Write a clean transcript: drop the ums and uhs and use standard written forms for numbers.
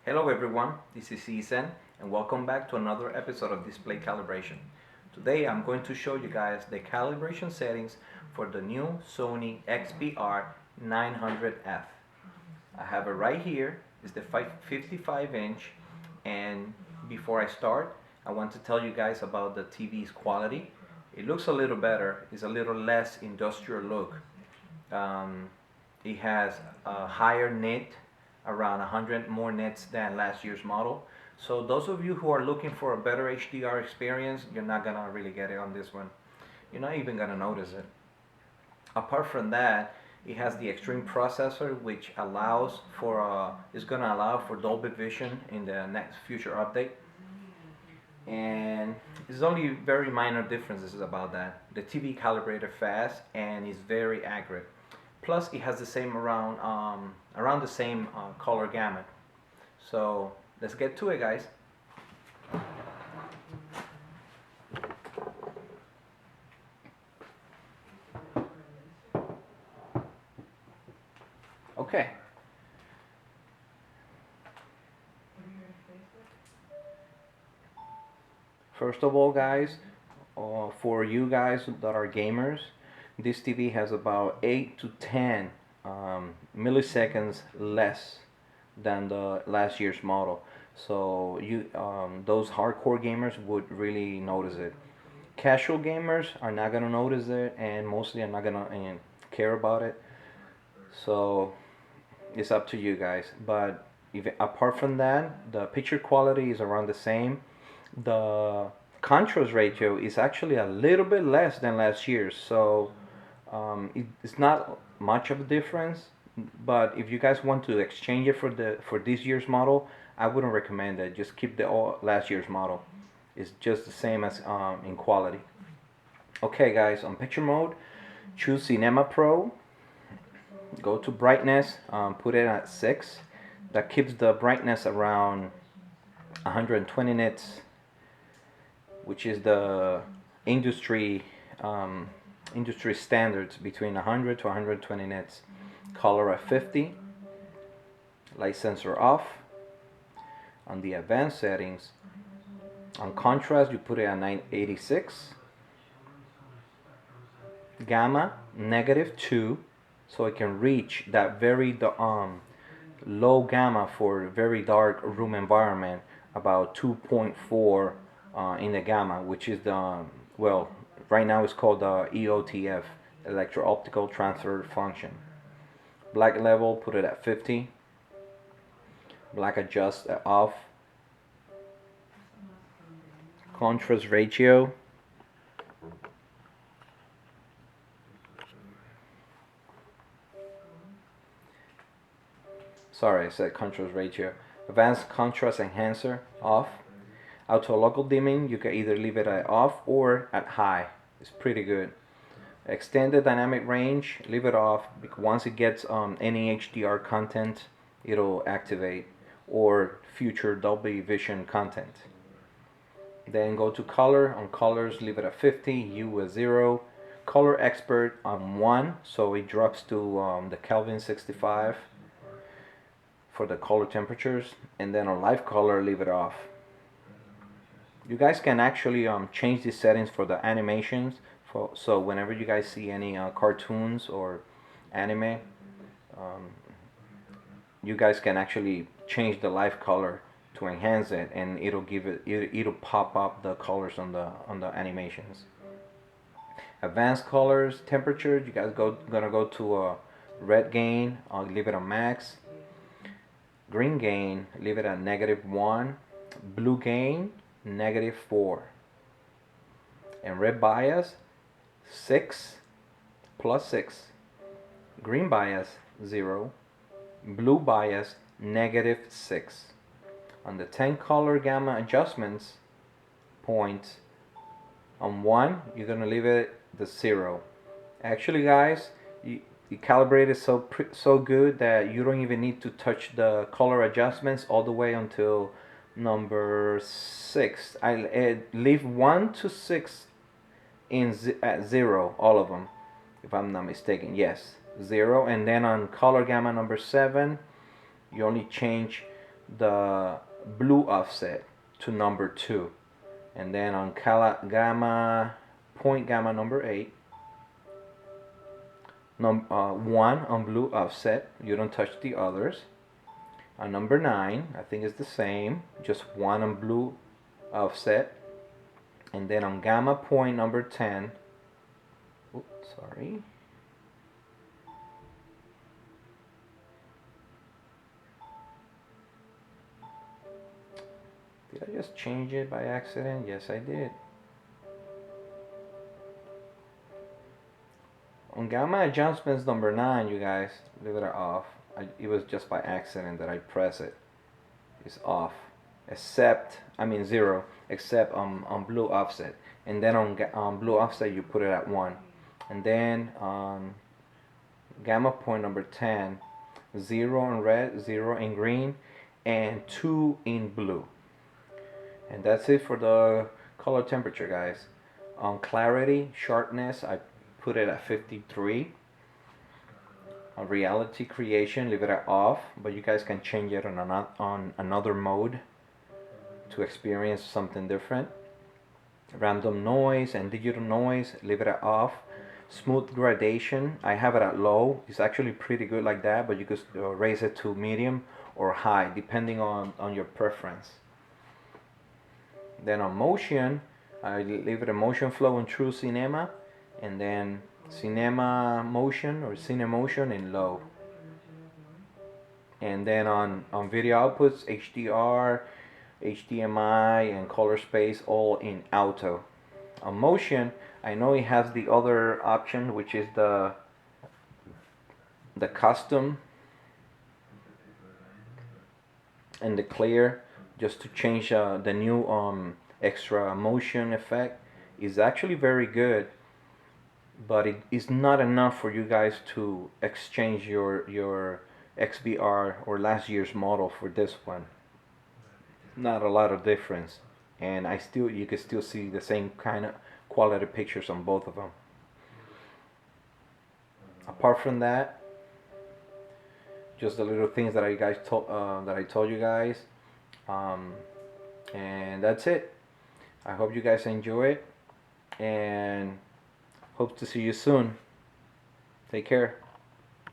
Hello everyone, this is Ethan and welcome back to another episode of Display Calibration. Today I'm going to show you guys the calibration settings for the new Sony XBR900F. I have it right here. It's the 55 inch, and before I start I want to tell you guys about the TV's quality. It looks a little better, it's a little less industrial look. It has a higher nit, around 100 more nits than last year's model. So those of you who are looking for a better HDR experience, you're not gonna really get it on this one. You're not even gonna notice it. Apart from that, it has the extreme processor, which allows for is gonna allow for Dolby Vision in the next future update. And there's only very minor differences about that. The TV calibrated fast and is very accurate. Plus, it has the same around the same color gamut. So let's get to it, guys. Okay. First of all, guys, for you guys that are gamers, this TV has about 8 to 10 milliseconds less than the last year's model. So those hardcore gamers would really notice it. Casual gamers are not gonna notice it, and mostly are not gonna care about it. So it's up to you guys. But apart from that, the picture quality is around the same. The contrast ratio is actually a little bit less than last year's, so it's not much of a difference. But if you guys want to exchange it for this year's model, I wouldn't recommend it. Just keep the last year's model. It's just the same as in quality. Okay, guys, on picture mode, choose Cinema Pro. Go to brightness, put it at 6. That keeps the brightness around 120 nits, which is the industry standards, between 100 to 120 nits. Color at 50. Light sensor off. On the advanced settings, on contrast, you put it at 986. Gamma -2, so it can reach that very low gamma for very dark room environment, about 2.4 in the gamma, which is the, well, right now it's called the EOTF, electro-optical transfer function. Black level, put it at 50. Black adjust off. Contrast ratio, sorry, I said contrast ratio. Advanced contrast enhancer off. Auto local dimming, you can either leave it at off or at high. It's pretty good. Extended dynamic range, leave it off, because once it gets any HDR content, it'll activate, or future Dolby Vision content. Then go to color. On colors, leave it at 50, U at 0. Color expert on 1, so it drops to the Kelvin 65 for the color temperatures. And then on live color, leave it off. You guys can actually change these settings for the animations. So whenever you guys see any cartoons or anime, you guys can actually change the live color to enhance it, and it'll give it'll pop up the colors on the animations. Advanced colors, temperature, you guys gonna go to red gain, I'll leave it on max. Green gain, leave it at -1. Blue gain, -4. And red bias, 6 plus 6. Green bias, 0. Blue bias, -6. On the 10 color gamma adjustments points, on 1 you're gonna leave it the 0. Actually, guys, you calibrate it so good that you don't even need to touch the color adjustments all the way until number 6. I leave 1 to 6 at 0, all of them, if I'm not mistaken. Yes, 0. And then on color gamma number 7, you only change the blue offset to number 2, and then on point gamma number 8, 1 on blue offset, you don't touch the others. On number 9, I think it's the same, just 1 on blue offset, and then on gamma point number 10, oops, sorry, did I just change it by accident? Yes, I did. On gamma adjustments number 9, you guys, leave it off. It was just by accident that I press it. It's off, except, I mean 0, except on blue offset. And then on blue offset you put it at 1. And then on gamma point number 10, 0 in red, 0 in green, and 2 in blue. And that's it for the color temperature, guys. On clarity, sharpness, I put it at 53. On reality creation, leave it at off, but you guys can change it on another mode to experience something different. Random noise and digital noise, leave it at off. Smooth gradation, I have it at low. It's actually pretty good like that, but you could raise it to medium or high depending on your preference. Then on motion, I leave it a motion flow in true cinema, and then cinema motion or cinemotion in low. And then on video outputs, HDR, HDMI, and color space all in auto. On motion, I know it has the other option, which is the custom and the clear, just to change the new extra motion effect. Is actually very good, but it is not enough for you guys to exchange your XBR or last year's model for this one. Not a lot of difference, and you can still see the same kind of quality pictures on both of them. Apart from that, just the little things that I told you guys, and that's it. I hope you guys enjoy it, and hope to see you soon. Take care.